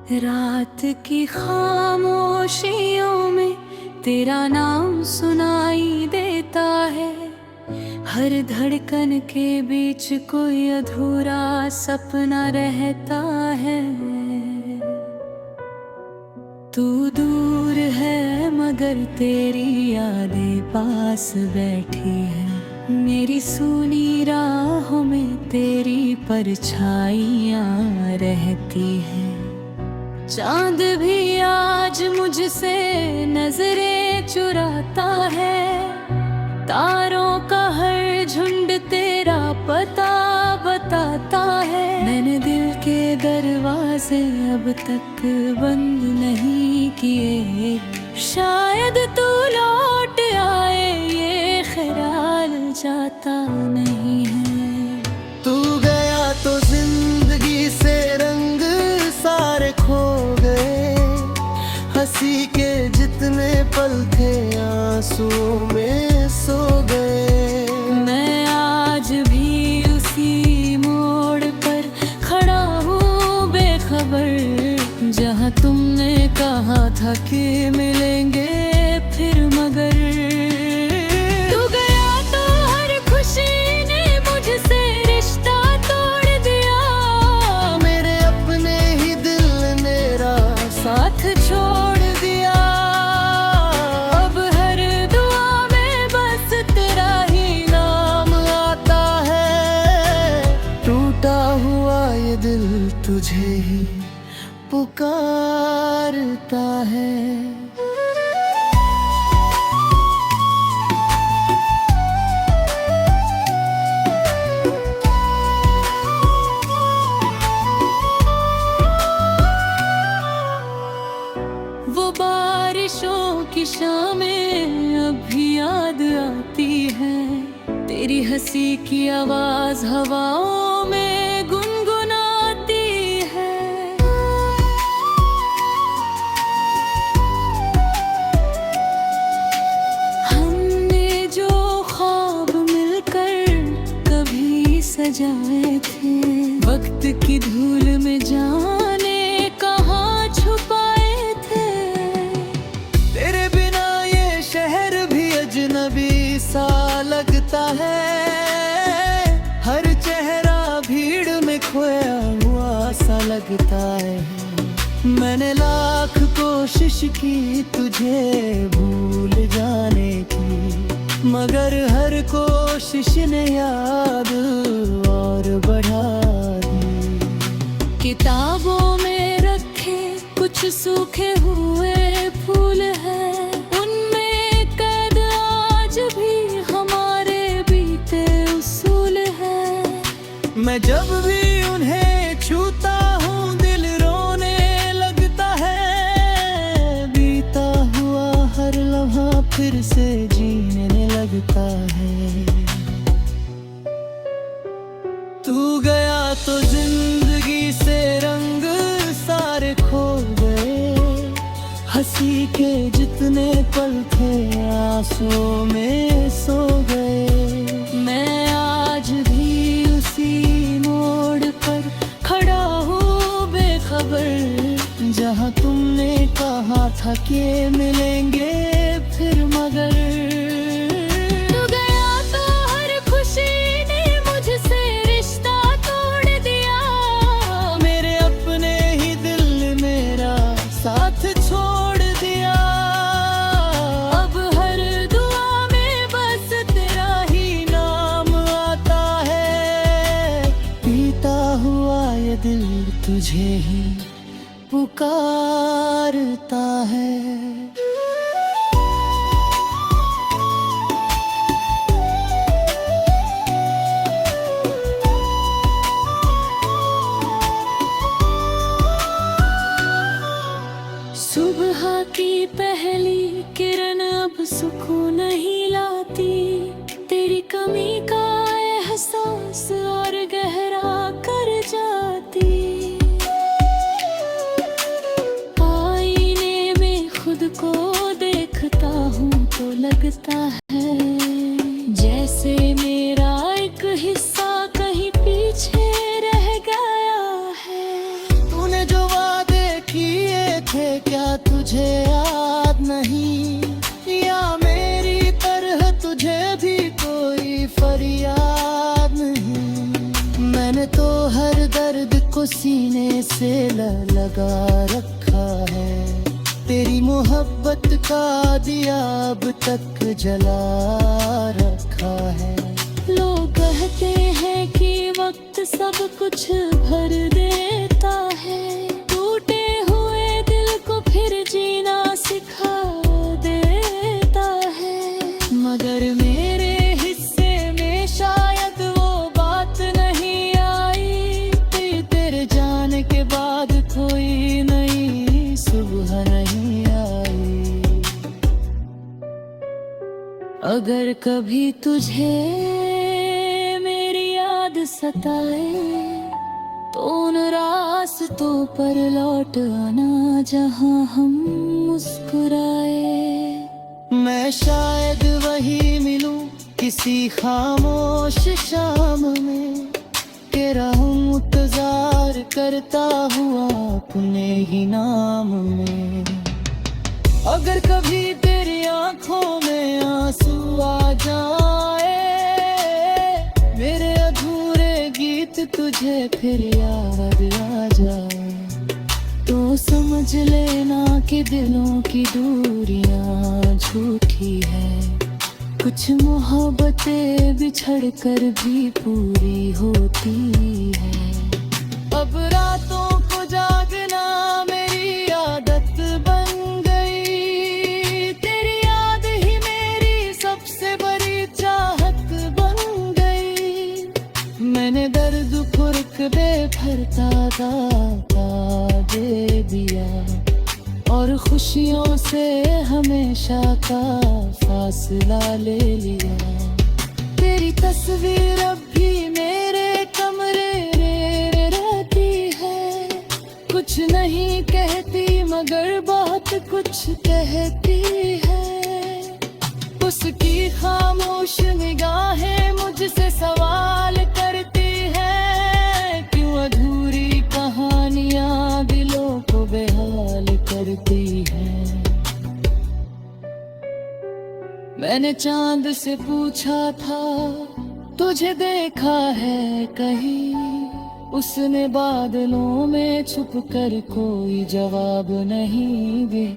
रात की खामोशियों में तेरा नाम सुनाई देता है। हर धड़कन के बीच कोई अधूरा सपना रहता है। तू दूर है मगर तेरी यादें पास बैठी है। मेरी सूनी राहों में तेरी परछाइयाँ रहती है। चांद भी आज मुझसे नजरें चुराता है। तारों का हर झुंड तेरा पता बताता है। मैंने दिल के दरवाजे अब तक बंद नहीं किए। शायद तू लौट आए ये ख्याल जाता नहीं है। तू गया तो जिंदगी से रंग सारे खो गए। हंसी के जितने पल थे आंसू में सो गए। मैं आज भी उसी मोड़ पर खड़ा हूँ बेखबर, जहाँ तुमने कहा था कि मिलेंगे फिर मगर। तू गया तो हर खुशी ने मुझसे रिश्ता तोड़ दिया। मेरे अपने ही दिल ने मेरा साथ छोड़ दिया। अब हर दुआ में बस तेरा ही नाम आता है। टूटा हुआ ये दिल तुझे ही पुकारता है। वो बारिशों की शामें अब भी याद आती है। तेरी हंसी की आवाज हवाओं में गुनगुनाती है। हमने जो ख्वाब मिलकर कभी सजाए थे, वक्त की धूल में जाने कहाँ छुपाए थे। तेरे बिना ये शहर भी अजनबी सा लगता है। हर चेहरा भीड़ में खोया हुआ सा लगता है। मैंने लाख कोशिश की तुझे भूल जाने की, मगर हर कोशिश ने याद और बढ़ा दी। किताबों में रखे कुछ सूखे हुए फूल हैं, उनमें कैद आज भी हमारे बीते उसूल हैं। मैं जब भी उन्हें छूता हूँ दिल रोने लगता है। बीता हुआ हर लम्हा फिर से जीने लगता है। तू गया तो जिंदगी से रंग सारे खो गए। हंसी के जितने पल थे आंसू में सो गए। मैं आज भी उसी मोड़ पर खड़ा हूँ बेखबर, जहाँ तुमने कहा था कि मिलेंगे फिर मगर। तू गया तो हर खुशी ने मुझसे रिश्ता तोड़ दिया। मेरे अपने ही दिल ने मेरा साथ छोड़ दिया। अब हर दुआ में बस तेरा ही नाम आता है। पीता हुआ ये दिल तुझे ही पुकारता है। सुबह की पहली किरण अब सुकून नहीं लाती। तेरी कमी का एहसास और गहरा कर जाती। आईने में खुद को देखता हूँ तो लगता है जैसे मेरा एक हिस्सा कहीं पीछे रह गया है। तूने जो वादे किए थे क्या तुझे याद नहीं, या मेरी तरह तुझे भी कोई फरियाद नहीं। मैंने तो हर दर्द को सीने से लगा रखा है, तेरी मोहब्बत का दिया अब तक जला रखा है। लोग कहते हैं कि वक्त सब कुछ भर देता है, टूटे हुए दिल को फिर जीना सिखा देता है। मगर मेरे हिस्से में शायद वो बात नहीं आई, तेरे जाने के बाद कोई नई सुबह नहीं आई। अगर कभी तुझे सताए तो उन रास्तों पर लौट आना जहां हम मुस्कुराए। मैं शायद वही मिलूं किसी खामोश शाम में, तेरा इंतजार करता हुआ अपने ही नाम में। अगर कभी तेरी आंखों में आंसू आ जाए, मेरे अधूरे गीत तुझे फिर याद आ जाए, तो समझ लेना कि दिलों की दूरियां झूठी है। कुछ मोहब्बतें बिछड़ कर भी पूरी होती है। अब रातों को जागना मेरी आदत बन गई, तेरी याद ही मेरी सबसे बड़ी चाहत बन गई। मैंने दर्द फुर्क बेभरता दाता दे दिया, और खुशियों से हमेशा का फासला ले लिया। तेरी तस्वीर अब भी मेरे कमरे रे रहती है, कुछ नहीं कहती मगर बहुत कुछ कहती है। उसकी खामोश निगाहें मुझसे सवाल करती है, क्यों अधूरी कहानियां दिलों को बेहाल करती है। मैंने चांद से पूछा था तुझे देखा है कहीं, उसने बादलों में छुप कर कोई जवाब नहीं दिया।